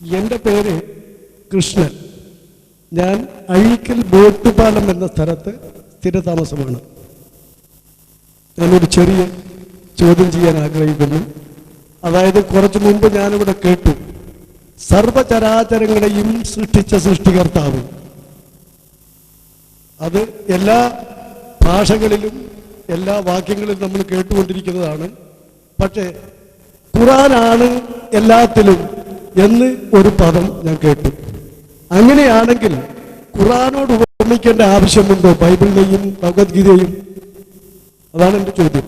എൻ്റെ പേര് കൃഷ്ണൻ. ഞാൻ അഴീക്കൽ ബോട്ടുപാലം എന്ന സ്ഥലത്ത് സ്ഥിരതാമസമാണ്. ഞാനൊരു ചെറിയ ചോദ്യം ചെയ്യാൻ ആഗ്രഹിക്കുന്നു. അതായത് കുറച്ചു മുമ്പ് ഞാനിവിടെ കേട്ടു, സർവചരാചരങ്ങളെയും സൃഷ്ടിച്ച സൃഷ്ടികർത്താവ്. അത് എല്ലാ ഭാഷകളിലും എല്ലാ വാക്യങ്ങളിലും നമ്മൾ കേട്ടുകൊണ്ടിരിക്കുന്നതാണ്. പക്ഷേ ഖുർആനാണ് എല്ലാത്തിലും എന്ന് ഒരു പദം ഞാൻ കേട്ടു. അങ്ങനെയാണെങ്കിൽ ഖുർആനോട് ഉപമിക്കേണ്ട ആവശ്യമുണ്ടോ ബൈബിളിനെയും ഭഗവത്ഗീതയും? അതാണ് എൻ്റെ ചോദ്യം.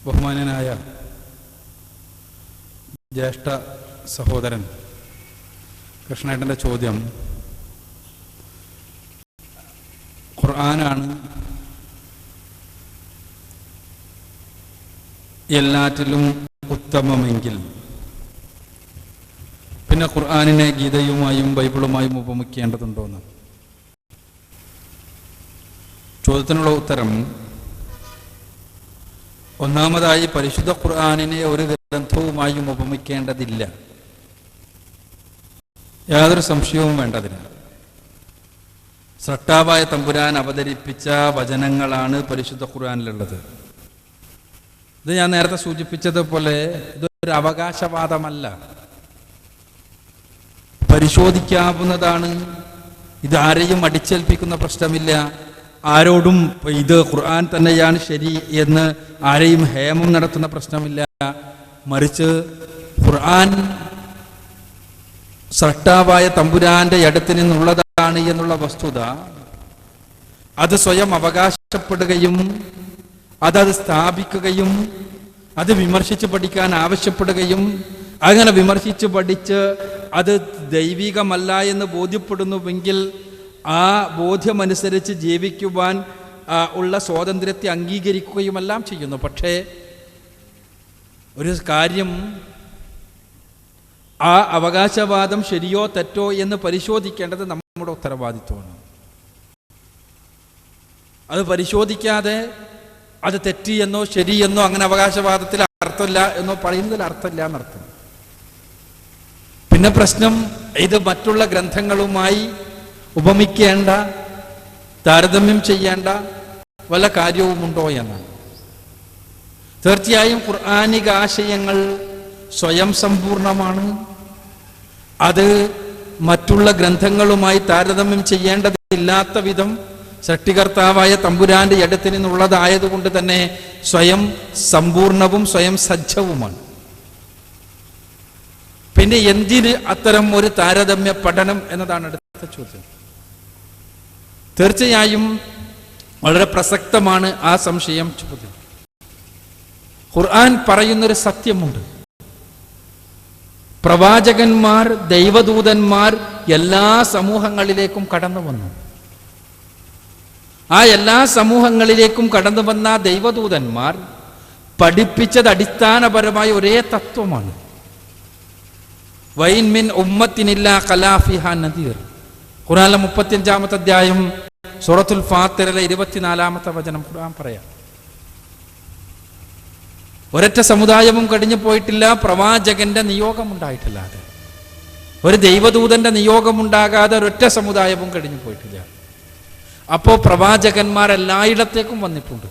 ബഹുമാനനായ ജ്യേഷ്ഠ സഹോദരൻ കൃഷ്ണേട്ടൻ്റെ ചോദ്യം, ഖുർആനാണ് എല്ലാറ്റിലും ഉത്തമമെങ്കിൽ പിന്നെ ഖുർആനിനെ ഗീതയുമായും ബൈബിളുമായും ഉപമിക്കേണ്ടതുണ്ടോയെന്ന്. ചോദ്യത്തിനുള്ള ഉത്തരം, ഒന്നാമതായി പരിശുദ്ധ ഖുർആനിനെ ഒരു ഗ്രന്ഥവുമായും ഉപമിക്കേണ്ടതില്ല, യാതൊരു സംശയവും വേണ്ടതില്ല. സൃഷ്ടാവായ തമ്പുരാൻ അവതരിപ്പിച്ച വചനങ്ങളാണ് പരിശുദ്ധ ഖുർആനിലുള്ളത്. ഇത് ഞാൻ നേരത്തെ സൂചിപ്പിച്ചതുപോലെ ഇതൊരു അവകാശവാദമല്ല, പരിശോധിക്കാവുന്നതാണ്. ഇതാരെയും അടിച്ചേൽപ്പിക്കുന്ന പ്രശ്നമില്ല. ആരോടും ഇത് ഖുർആൻ തന്നെയാണ് ശരി എന്ന് ആരെയും ഹേമം നടത്തുന്ന പ്രശ്നമില്ല. മറിച്ച് ഖുർആൻ സൃഷ്ടാവായ തമ്പുരാന്റെ അടുത്ത് നിന്നുള്ളതാണ് എന്നുള്ള വസ്തുത അത് സ്വയം അവകാശപ്പെടുകയും അതത് സ്ഥാപിക്കുകയും അത് വിമർശിച്ച് പഠിക്കാൻ ആവശ്യപ്പെടുകയും അങ്ങനെ വിമർശിച്ച് പഠിച്ച് അത് ദൈവികമല്ല എന്ന് ബോധ്യപ്പെടുന്നുവെങ്കിൽ ആ ബോധ്യമനുസരിച്ച് ജീവിക്കുവാൻ ഉള്ള സ്വാതന്ത്ര്യത്തെ അംഗീകരിക്കുകയുമെല്ലാം ചെയ്യുന്നു. പക്ഷേ ഒരു കാര്യം, ആ അവകാശവാദം ശരിയോ തെറ്റോ എന്ന് പരിശോധിക്കേണ്ടത് നമ്മുടെ ഉത്തരവാദിത്വമാണ്. അത് പരിശോധിക്കാതെ അത് തെറ്റി എന്നോ ശരിയെന്നോ അങ്ങനെ അവകാശവാദത്തിൽ അർത്ഥമില്ല എന്നോ പറയുന്നതിൽ അർത്ഥമില്ല എന്നർത്ഥം. പിന്നെ പ്രശ്നം, ഇത് മറ്റുള്ള ഗ്രന്ഥങ്ങളുമായി ഉപമിക്കേണ്ട, താരതമ്യം ചെയ്യേണ്ട വല്ല കാര്യവുമുണ്ടോ എന്നാണ്. തീർച്ചയായും ഖുർആനിക ആശയങ്ങൾ സ്വയം സമ്പൂർണമാണ്. അത് മറ്റുള്ള ഗ്രന്ഥങ്ങളുമായി താരതമ്യം ചെയ്യേണ്ടതില്ലാത്ത വിധം സൃഷ്ടികർത്താവായ തമ്പുരാന്റെ അടുത്ത് നിന്നുള്ളതായതുകൊണ്ട് തന്നെ സ്വയം സമ്പൂർണവും സ്വയം സജ്ജവുമാണ്. പിന്നെ എന്തിന് അത്തരം ഒരു താരതമ്യ പഠനം എന്നതാണ് അടുത്ത ചോദ്യം. തീർച്ചയായും വളരെ പ്രസക്തമാണ് ആ സംശയം ചോദ്യം. ഖുർആൻ പറയുന്നൊരു സത്യമുണ്ട്, പ്രവാചകന്മാർ, ദൈവദൂതന്മാർ എല്ലാ സമൂഹങ്ങളിലേക്കും കടന്നു വന്നു. ആ എല്ലാ സമൂഹങ്ങളിലേക്കും കടന്നു വന്ന ദൈവദൂതന്മാർ പഠിപ്പിച്ചത് അടിസ്ഥാനപരമായ ഒരേ തത്വമാണ്. വൈൻ മിൻ ഉമ്മത്തിനില്ലാ ഖലാ ഫിഹാ നദീർ. ഖുർആനിലെ 35-ാമത്തെ അധ്യായം സൂറത്തുൽ ഫാത്തിറിലെ 24-ാമത്തെ വചനം ഖുർആൻ പറയാം. ഒരൊറ്റ സമുദായവും കഴിഞ്ഞു പോയിട്ടില്ല പ്രവാചകന്റെ നിയോഗമുണ്ടായിട്ടില്ലാതെ, ഒരു ദൈവദൂതന്റെ നിയോഗമുണ്ടാകാതെ ഒരൊറ്റ സമുദായവും കഴിഞ്ഞു പോയിട്ടില്ല. അപ്പോൾ പ്രവാചകന്മാർ എല്ലായിടത്തേക്കും വന്നിട്ടുണ്ട്.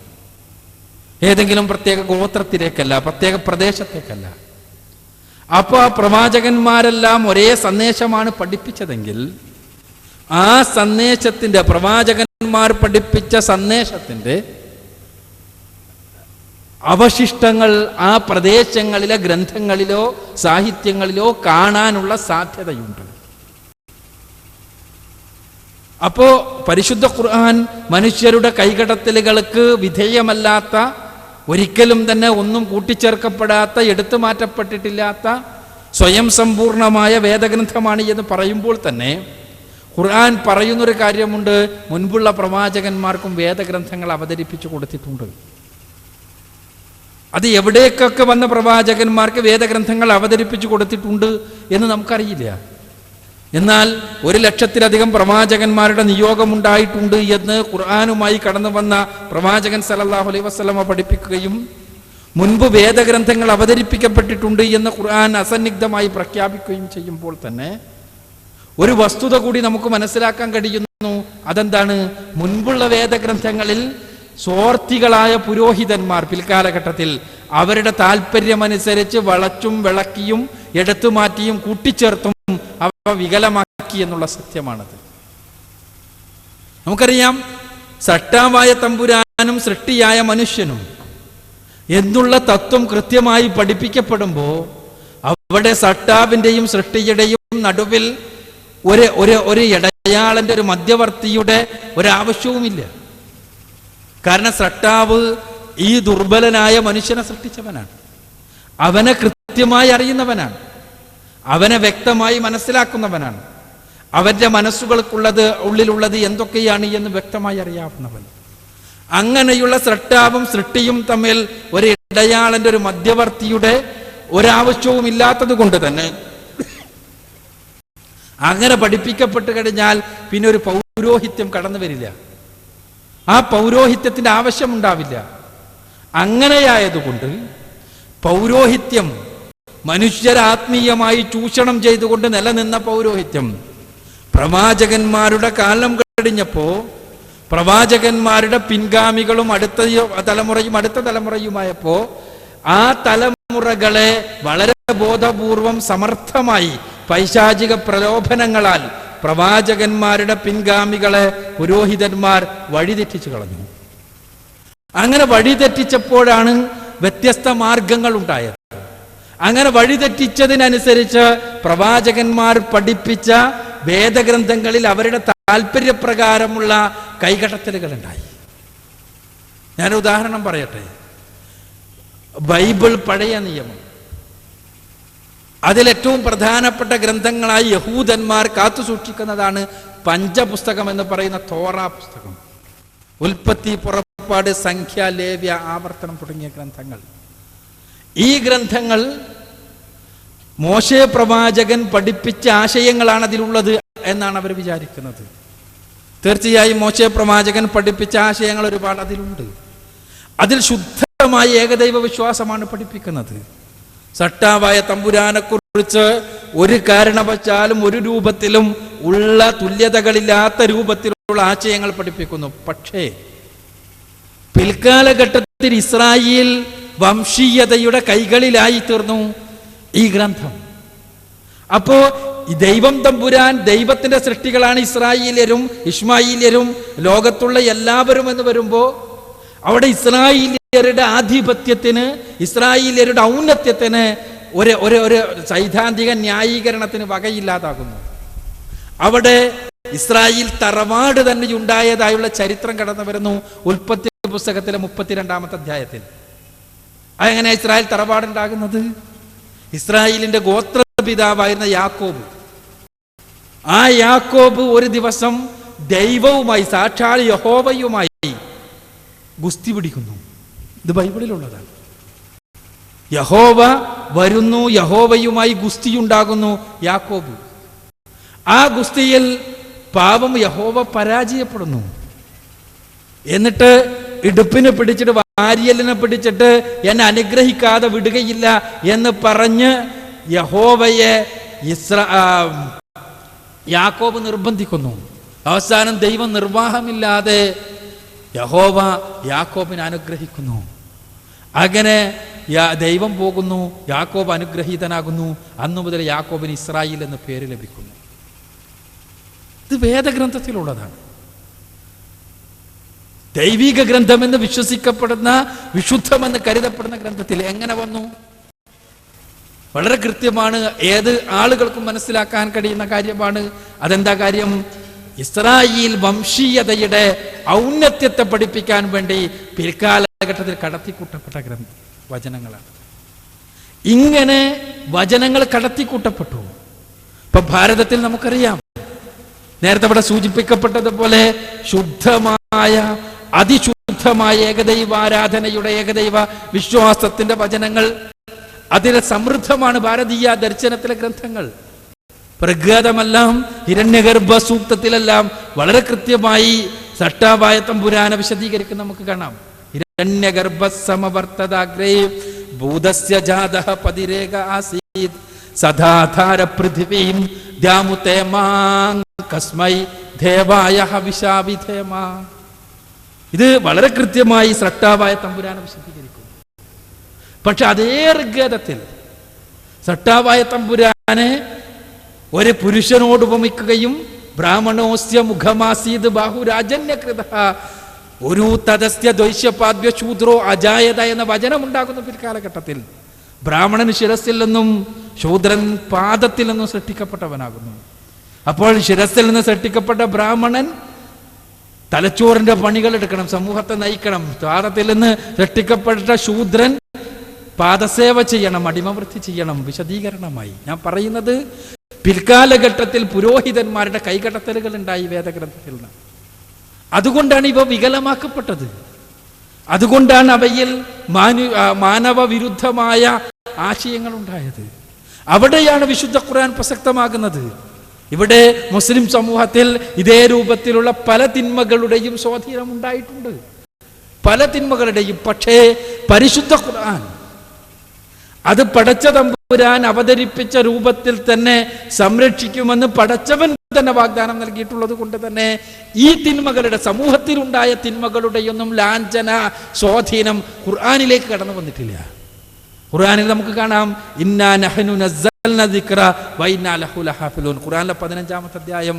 ഏതെങ്കിലും പ്രത്യേക ഗോത്രത്തിലേക്കല്ല, പ്രത്യേക പ്രദേശത്തേക്കല്ല. അപ്പോൾ ആ പ്രവാചകന്മാരെല്ലാം ഒരേ സന്ദേശമാണ് പഠിപ്പിച്ചതെങ്കിൽ ആ സന്ദേശത്തിന്റെ, പ്രവാചകന്മാർ പഠിപ്പിച്ച സന്ദേശത്തിന്റെ അവശിഷ്ടങ്ങൾ ആ പ്രദേശങ്ങളിലെ ഗ്രന്ഥങ്ങളിലോ സാഹിത്യങ്ങളിലോ കാണാനുള്ള സാധ്യതയുണ്ട്. അപ്പോ പരിശുദ്ധ ഖുർആൻ മനുഷ്യരുടെ കൈകടത്തലുകൾക്ക് വിധേയമല്ലാത്ത, ഒരിക്കലും തന്നെ ഒന്നും കൂട്ടിച്ചേർക്കപ്പെടാത്ത, എടുത്തു മാറ്റപ്പെട്ടിട്ടില്ലാത്ത സ്വയം സമ്പൂർണമായ വേദഗ്രന്ഥമാണ് എന്ന് പറയുമ്പോൾ തന്നെ ഖുർആൻ പറയുന്നൊരു കാര്യമുണ്ട്, മുൻപുള്ള പ്രവാചകന്മാർക്കും വേദഗ്രന്ഥങ്ങൾ അവതരിപ്പിച്ചു കൊടുത്തിട്ടുണ്ട്. അത് എവിടേക്കൊക്കെ വന്ന പ്രവാചകന്മാർക്ക് വേദഗ്രന്ഥങ്ങൾ അവതരിപ്പിച്ചു കൊടുത്തിട്ടുണ്ട് എന്ന് നമുക്കറിയില്ല. എന്നാൽ 1,00,000-ലധികം പ്രവാചകന്മാരുടെ നിയോഗമുണ്ടായിട്ടുണ്ട് എന്ന് ഖുർആനുമായി കടന്നു വന്ന പ്രവാചകൻ സല്ലല്ലാഹു അലൈഹി വസല്ലമ പഠിപ്പിക്കുകയും മുൻപ് വേദഗ്രന്ഥങ്ങൾ അവതരിപ്പിക്കപ്പെട്ടിട്ടുണ്ട് എന്ന് ഖുർആൻ അസന്നിഗ്ധമായി പ്രഖ്യാപിക്കുകയും ചെയ്യുമ്പോൾ തന്നെ ഒരു വസ്തുത കൂടി നമുക്ക് മനസ്സിലാക്കാൻ കഴിയുന്നു. അതെന്താണ്? മുൻപുള്ള വേദഗ്രന്ഥങ്ങളിൽ സ്വാർത്ഥികളായ പുരോഹിതന്മാർ പിൽക്കാലഘട്ടത്തിൽ അവരുടെ താല്പര്യമനുസരിച്ച് വളച്ചും വിളക്കിയും എടുത്തു മാറ്റിയും കൂട്ടിച്ചേർത്തും അവ വികലമാക്കി എന്നുള്ള സത്യമാണത്. നമുക്കറിയാം, സട്ടാവായ തമ്പുരാനും സൃഷ്ടിയായ മനുഷ്യനും എന്നുള്ള തത്വം കൃത്യമായി പഠിപ്പിക്കപ്പെടുമ്പോൾ അവിടെ സട്ടാവിൻ്റെയും സൃഷ്ടിയുടെയും നടുവിൽ ഒരു ഇടയാളന്റെ, ഒരു മധ്യവർത്തിയുടെ ഒരാവശ്യവുമില്ല. കാരണം സട്ടാവ് ഈ ദുർബലനായ മനുഷ്യനെ സൃഷ്ടിച്ചവനാണ്. അവനെ കൃത്യമായി അറിയുന്നവനാണ്, അവനെ വ്യക്തമായി മനസ്സിലാക്കുന്നവനാണ്, അവന്റെ ഉള്ളിലുള്ളത് എന്തൊക്കെയാണ് എന്ന് വ്യക്തമായി അറിയാവുന്നവൻ. അങ്ങനെയുള്ള സൃഷ്ടാവും സൃഷ്ടിയും തമ്മിൽ ഒരു ഇടയാളന്റെ, ഒരു മധ്യവർത്തിയുടെ ഒരാവശ്യവും ഇല്ലാത്തത് കൊണ്ട് തന്നെ അങ്ങനെ പഠിപ്പിക്കപ്പെട്ട് കഴിഞ്ഞാൽ പിന്നെ ഒരു പൗരോഹിത്യം കടന്നു വരില്ല, ആ പൗരോഹിത്യത്തിന്റെ ആവശ്യമുണ്ടാവില്ല. അങ്ങനെയായതുകൊണ്ട് പൗരോഹിത്യം മനുഷ്യരാത്മീയമായി ചൂഷണം ചെയ്തുകൊണ്ട് നിലനിന്ന പൗരോഹിത്യം പ്രവാചകന്മാരുടെ കാലം കഴിഞ്ഞപ്പോ പ്രവാചകന്മാരുടെ പിൻഗാമികളും അടുത്ത തലമുറയുമായപ്പോ ആ തലമുറകളെ വളരെ ബോധപൂർവം സമർത്ഥമായി പൈശാചിക പ്രലോഭനങ്ങളാൽ പ്രവാചകന്മാരുടെ പിൻഗാമികളെ പുരോഹിതന്മാർ വഴിതെറ്റിച്ചു കളഞ്ഞു. അങ്ങനെ വഴിതെറ്റിച്ചപ്പോഴാണ് വ്യത്യസ്ത മാർഗങ്ങൾ ഉണ്ടായത്. അങ്ങനെ വഴിതെറ്റിച്ചതിനനുസരിച്ച് പ്രവാചകന്മാർ പഠിപ്പിച്ച വേദഗ്രന്ഥങ്ങളിൽ അവരുടെ താല്പര്യപ്രകാരമുള്ള കൈകടത്തലുകൾ ഉണ്ടായി. ഞാൻ ഉദാഹരണം പറയട്ടെ. ബൈബിൾ പഴയ നിയമം, അതിലേറ്റവും പ്രധാനപ്പെട്ട ഗ്രന്ഥങ്ങളായി യഹൂദന്മാർ കാത്തു സൂക്ഷിക്കുന്നതാണ് പഞ്ചപുസ്തകം എന്ന് പറയുന്ന തോറാ പുസ്തകം. ഉൽപ്പത്തി, പുറപ്പാട്, സംഖ്യ, ലേവ്യ, ആവർത്തനം തുടങ്ങിയ ഗ്രന്ഥങ്ങൾ. ഈ ഗ്രന്ഥങ്ങൾ മോശെ പ്രവാചകൻ പഠിപ്പിച്ച ആശയങ്ങളാണ് അതിലുള്ളത് എന്നാണ് അവർ വിചാരിക്കുന്നത്. തീർച്ചയായും മോശെ പ്രവാചകൻ പഠിപ്പിച്ച ആശയങ്ങൾ ഒരുപാട് അതിലുണ്ട്. അതിൽ ശുദ്ധമായ ഏകദൈവ വിശ്വാസമാണ് പഠിപ്പിക്കുന്നത്. സട്ടാവായ തമ്പുരാനെ കുറിച്ച് ഒരു കാരണവശാലും ഒരു രൂപത്തിലും ഉള്ള തുല്യതകളില്ലാത്ത രൂപത്തിലുള്ള ആശയങ്ങൾ പഠിപ്പിക്കുന്നു. പക്ഷേ പിൽക്കാലഘട്ടത്തിൽ ഇസ്രായേൽ വംശീയതയുടെ കൈകളിലായി തീർന്നു ഈ ഗ്രന്ഥം. അപ്പോ ഈ ദൈവം തമ്പുരാൻ, ദൈവത്തിന്റെ സൃഷ്ടികളാണ് ഇസ്രായേല്യരും ഇശ്മായേല്യരും ലോകത്തുള്ള എല്ലാവരും എന്ന് വരുമ്പോ അവിടെ ഇസ്രായേല്യരുടെ ആധിപത്യത്തിന്, ഇസ്രായേല്യരുടെ ഔന്നത്യത്തിന് ഒരു സൈദ്ധാന്തിക ന്യായീകരണത്തിന് വകയില്ലാതാകുന്നു. അവിടെ ഇസ്രായേൽ തറവാട് തന്നെ ഉണ്ടായതായുള്ള ചരിത്രം കടന്നു വരുന്നു ഉൽപ്പത്തി പുസ്തകത്തിലെ 32-ാമത്തെ അധ്യായത്തിൽ. അതെങ്ങനെ ഇസ്രായേൽ തറവാടുണ്ടാകുന്നത്? ഇസ്രായേലിന്റെ ഗോത്രപിതാവായിരുന്ന യാക്കോബ്, ആ യാക്കോബ് ഒരു ദിവസം ദൈവവുമായി, സാക്ഷാൽ യഹോവയുമായി ഗുസ്തി പിടിക്കുന്നു. ഇത് ബൈബിളിലുള്ളതാണ്. യഹോവ വരുന്നു, യഹോവയുമായി ഗുസ്തിയുണ്ടാകുന്നു യാക്കോബ്. ആ ഗുസ്തിയിൽ പാവം യഹോവ പരാജയപ്പെടുന്നു. എന്നിട്ട് ഇടുപ്പിന് പിടിച്ചിട്ട്, വാരിയലിനെ പിടിച്ചിട്ട് എന്നെ അനുഗ്രഹിക്കാതെ വിടുകയില്ല എന്ന് പറഞ്ഞ് യഹോവയെ യാക്കോബ് നിർബന്ധിക്കുന്നു. അവസാനം ദൈവം നിർവാഹമില്ലാതെ യഹോവ യാക്കോബിനെ അനുഗ്രഹിക്കുന്നു. അങ്ങനെ ദൈവം പോകുന്നു, യാക്കോബ് അനുഗ്രഹീതനാകുന്നു. അന്നു മുതൽ യാക്കോബിന് ഇസ്രായേൽ എന്ന പേര് ലഭിക്കുന്നു. ഇത് വേദഗ്രന്ഥത്തിലുള്ളതാണ്. ദൈവിക ഗ്രന്ഥമെന്ന് വിശ്വസിക്കപ്പെടുന്ന, വിശുദ്ധമെന്ന് കരുതപ്പെടുന്ന ഗ്രന്ഥത്തിൽ എങ്ങനെ വന്നു? വളരെ കൃത്യമാണ്, ഏത് ആളുകൾക്കും മനസ്സിലാക്കാൻ കഴിയുന്ന കാര്യമാണ്. അതെന്താ കാര്യം? ഇസ്രായേൽ വംശീയതയുടെ ഔന്നത്യത്തെ പഠിപ്പിക്കാൻ വേണ്ടി പിൽക്കാലഘട്ടത്തിൽ കടത്തിക്കൂട്ടപ്പെട്ട വചനങ്ങളാണ്. ഇങ്ങനെ വചനങ്ങൾ കടത്തിക്കൂട്ടപ്പെട്ടു. ഇപ്പൊ ഭാരതത്തിൽ നമുക്കറിയാം, നേരത്തെ ഇവിടെ സൂചിപ്പിക്കപ്പെട്ടതുപോലെ ശുദ്ധമായ, അതിശുദ്ധമായ ഏകദൈവാരാധനയുടെ, ഏകദൈവ വിശ്വാസത്തിന്റെ വചനങ്ങൾ അതിലെ സമൃദ്ധമാണ് ഭാരതീയ ദർശനത്തിലെ ഗ്രന്ഥങ്ങൾ. പ്രഗതമെല്ലാം ഹിരണ്യഗർഭ സൂക്തത്തിലെല്ലാം വളരെ കൃത്യമായി സട്ടാവായ തമ്പുരാനെ വിശദീകരിക്കുന്ന നമുക്ക് കാണാം. ഹിരണ്യഗർഭസമവർത്തദാഗ്രേ ഭൂതസ്യ ജാതഃ പതിരേക ആസീത് സദാധാര പൃഥിവീം ദ്യാമുതേമാം കസ്മൈ ദേവായ ഹവിഷാവിധേമാ. ഇത് വളരെ കൃത്യമായി സ്രഷ്ടാവായ തമ്പുരാനെ വിശദീകരിക്കുന്നു. പക്ഷെ അതേ ഋഗ്വേദത്തിൽ സ്രഷ്ടാവായ തമ്പുരാനെ ഒരു പുരുഷനോട് ഉപമിക്കുകയും ബ്രാഹ്മണോസ്യ മുഖമാസീത് ബാഹുരാജന്യകൃത ഒരു തദസ്യ ദ്വൈശ്യപാദ്യ ശൂദ്രോ അജായത എന്ന വചനമുണ്ടാകുന്ന പിൽക്കാലഘട്ടത്തിൽ ബ്രാഹ്മണന് ശിരസിൽ നിന്നും ശൂദ്രൻ പാദത്തിൽ നിന്നും സൃഷ്ടിക്കപ്പെട്ടവനാകുന്നു. അപ്പോൾ ശിരസിൽ നിന്ന് സൃഷ്ടിക്കപ്പെട്ട ബ്രാഹ്മണൻ തലച്ചോറിന്റെ പണികൾ എടുക്കണം, സമൂഹത്തെ നയിക്കണം. പാദത്തിൽ നിന്ന് സൃഷ്ടിക്കപ്പെട്ട ശൂദ്രൻ പാദസേവ ചെയ്യണം, അടിമവൃത്തി ചെയ്യണം. വിശദീകരണമായി ഞാൻ പറയുന്നത്, പിൽക്കാലഘട്ടത്തിൽ പുരോഹിതന്മാരുടെ കൈകടത്തലുകൾ ഉണ്ടായി വേദഗ്രന്ഥത്തിൽ നിന്ന്. അതുകൊണ്ടാണ് ഇവ വികലമാക്കപ്പെട്ടത്. അതുകൊണ്ടാണ് അവയിൽ മാനവ വിരുദ്ധമായ ആശയങ്ങൾ ഉണ്ടായത്. അവിടെയാണ് വിശുദ്ധ ഖുർആൻ പ്രസക്തമാകുന്നത്. ഇവിടെ മുസ്ലിം സമൂഹത്തിൽ ഇതേ രൂപത്തിലുള്ള പല തിന്മകളുടെയും സ്വാധീനം ഉണ്ടായിട്ടുണ്ട്, പല തിന്മകളുടെയും. പക്ഷേ പരിശുദ്ധ ഖുർആൻ അത് പടച്ച തമ്പുരാൻ അവതരിപ്പിച്ച രൂപത്തിൽ തന്നെ സംരക്ഷിക്കുമെന്ന് പടച്ചവൻ തന്നെ വാഗ്ദാനം നൽകിയിട്ടുള്ളത് കൊണ്ട് തന്നെ ഈ തിന്മകളുടെ, സമൂഹത്തിലുണ്ടായ തിന്മകളുടെയൊന്നും ലാഞ്ചന സ്വാധീനം ഖുർആനിലേക്ക് കടന്നു വന്നിട്ടില്ല. ഖുർആനിൽ നമുക്ക് കാണാം, ഇന്നാ നഹ്നു നസ്സൽനാ ദിക്റ വ ഇന്നാ ലഹു ലഹാഫിളൂൻ. ഖുർആനിലെ 15-ാമത്തെ അധ്യായം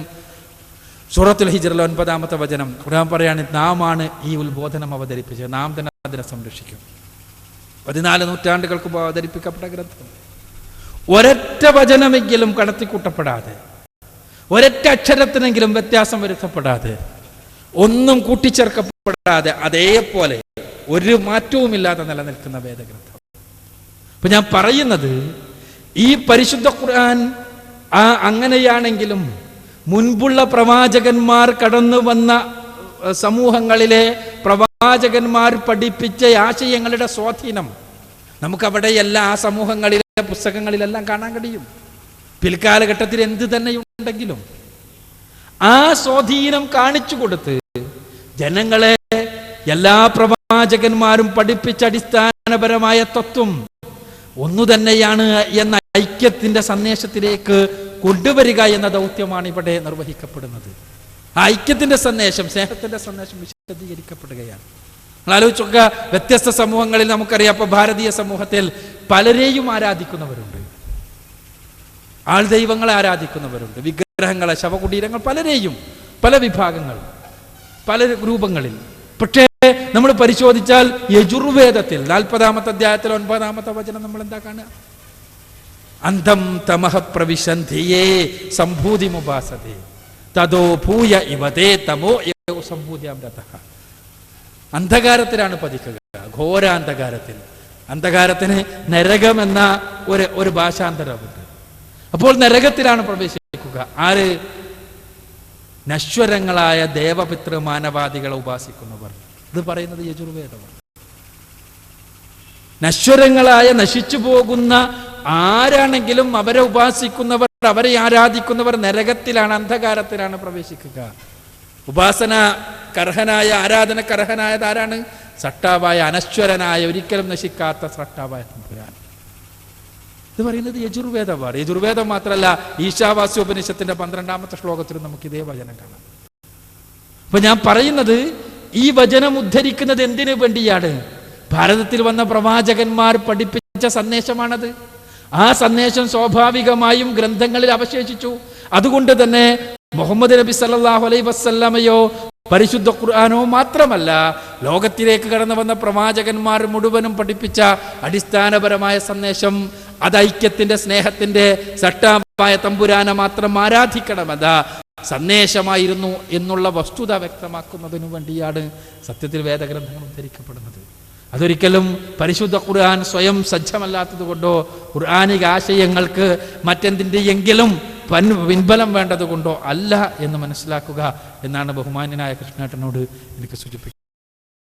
സൂറത്തുൽ ഹിജ്റിലെ 9-ാമത്തെ വചനം ഖുർആൻ പറയാണ്, നാമാണ് ഈ ഉത്ബോധനം അവതരിപ്പിച്ചത്, നാം തന്നെ അതിനെ സംരക്ഷിക്കും. 14 നൂറ്റാണ്ടുകൾക്ക് മുമ്പ് അവതരിപ്പിക്കപ്പെട്ട ഗ്രന്ഥം. ഒരൊറ്റ വചനമെങ്കിലും കടത്തിക്കൂട്ടപ്പെടാതെ, ഒരൊറ്റ അക്ഷരത്തിനെങ്കിലും വ്യത്യാസം വരുത്തപ്പെടാതെ, ഒന്നും കൂട്ടിച്ചേർക്കപ്പെടാതെ അതേപോലെ ഒരു മാറ്റവുമില്ലാതെ നിലനിൽക്കുന്ന വേദഗ്രന്ഥം. അപ്പൊ ഞാൻ പറയുന്നത്, ഈ പരിശുദ്ധ ഖുർആൻ അങ്ങനെയാണെങ്കിലും മുൻപുള്ള പ്രവാചകന്മാർ കടന്നു വന്ന സമൂഹങ്ങളിലെ പ്രവാചകന്മാർ പഠിപ്പിച്ച ആശയങ്ങളുടെ സ്വാധീനം നമുക്കവിടെ എല്ലാ ആ സമൂഹങ്ങളിലെ പുസ്തകങ്ങളിലെല്ലാം കാണാൻ കഴിയും. പിൽക്കാലഘട്ടത്തിൽ എന്ത് തന്നെയുണ്ടെങ്കിലും ആ സ്വാധീനം കാണിച്ചു കൊടുത്ത് ജനങ്ങളെ എല്ലാ പ്രവാചകന്മാരും പഠിപ്പിച്ച അടിസ്ഥാനപരമായ തത്വം ഒന്നു തന്നെയാണ് എന്ന ഐക്യത്തിന്റെ സന്ദേശത്തിലേക്ക് കൊണ്ടുവരിക എന്ന ദൗത്യമാണ് ഇവിടെ നിർവഹിക്കപ്പെടുന്നത്. ആ ഐക്യത്തിന്റെ സന്ദേശം, സ്നേഹത്തിന്റെ സന്ദേശം വിശദീകരിക്കപ്പെടുകയാണ്. നിങ്ങൾ ആലോചിച്ചൊക്കെ, വ്യത്യസ്ത സമൂഹങ്ങളിൽ നമുക്കറിയാം, ഇപ്പൊ ഭാരതീയ സമൂഹത്തിൽ പലരെയും ആരാധിക്കുന്നവരുണ്ട്, ആൾ ദൈവങ്ങളെ ആരാധിക്കുന്നവരുണ്ട്, വിഗ്രഹങ്ങളെ, ശവകുടീരങ്ങൾ, പലരെയും, പല വിഭാഗങ്ങൾ, പല രൂപങ്ങളിൽ. പക്ഷേ നമ്മൾ പരിശോധിച്ചാൽ യജുർവേദത്തിൽ 40-ാമത്തെ അധ്യായത്തിൽ 9-ാമത്തെ വചനം നമ്മൾ എന്താ കാണുക? അന്ധം തമഹ പ്രവിശന്ധിയേ സംഭൂതിമുപാസതേ തതോ ഭൂയ ഇവതേ തമോ സംഭൂതിയാമൃതഃ. അന്ധകാരത്തിലാണ് പതിക്കുക, ഘോരാന്ധകാരത്തിൽ. അന്ധകാരത്തിന് നരകം എന്ന ഒരു ഭാഷാന്തരമുണ്ട്. അപ്പോൾ നരകത്തിലാണ് പ്രവേശിക്കുക ആര്? നശ്വരങ്ങളായ ദേവപിതൃ മാനവാദികളെ ഉപാസിക്കുന്നവർ. ഇത് പറയുന്നത് യജുർവേദമാണ്. നശ്വരങ്ങളായ നശിച്ചു പോകുന്ന ആരാണെങ്കിലും അവരെ ഉപാസിക്കുന്നവർ, അവരെ ആരാധിക്കുന്നവർ നരകത്തിലാണ്, അന്ധകാരത്തിലാണ് പ്രവേശിക്കുക. ഉപാസന കർഹനായ, ആരാധനക്കർഹനായത് ആരാണ്? സട്ടാവായ, അനശ്വരനായ, ഒരിക്കലും നശിക്കാത്ത സട്ടാവായ തമ്പുരാൻ. ഇത് പറയുന്നത് യജുർവേദമാണ്. യജുർവേദം മാത്രമല്ല, ഈശാവാസ്യോപനിഷത്തിന്റെ 12-ാമത്തെ ശ്ലോകത്തിലും നമുക്ക് ഇതേ വചനം കാണാം. അപ്പൊ ഞാൻ പറയുന്നത്, ഈ വചനം ഉദ്ധരിക്കുന്നത് എന്തിനു വേണ്ടിയാണ്? ഭാരതത്തിൽ വന്ന പ്രവാചകന്മാർ പഠിപ്പിച്ച സന്ദേശമാണത്. ആ സന്ദേശം സ്വാഭാവികമായും ഗ്രന്ഥങ്ങളിൽ അവശേഷിച്ചു. അതുകൊണ്ട് തന്നെ മുഹമ്മദ് നബി സല്ലല്ലാഹു അലൈഹി വസല്ലമയോ പരിശുദ്ധ ഖുർആനോ മാത്രമല്ല, ലോകത്തിലേക്ക് കടന്നു വന്ന പ്രവാചകന്മാർ മുഴുവനും പഠിപ്പിച്ച അടിസ്ഥാനപരമായ സന്ദേശം അത് ഐക്യത്തിന്റെ, സ്നേഹത്തിന്റെ, സട്ടാവായ തമ്പുരാനെ മാത്രം ആരാധിക്കണമെന്ന സന്ദേശമായിരുന്നു എന്നുള്ള വസ്തുത വ്യക്തമാക്കുന്നതിനു വേണ്ടിയാണ് സത്യത്തിൽ വേദഗ്രന്ഥങ്ങൾ ഉദ്ധരിക്കപ്പെടുന്നത്. അതൊരിക്കലും പരിശുദ്ധ ഖുർആൻ സ്വയം സജ്ജമല്ലാത്തത് കൊണ്ടോ ഖുർആനിക ആശയങ്ങൾക്ക് മറ്റെന്തിൻ്റെയെങ്കിലും പിൻബലം വേണ്ടത് കൊണ്ടോ അല്ല എന്ന് മനസ്സിലാക്കുക എന്നാണ് ബഹുമാന്യനായ കൃഷ്ണേട്ടനോട് എനിക്ക് സൂചിപ്പിക്കുന്നത്.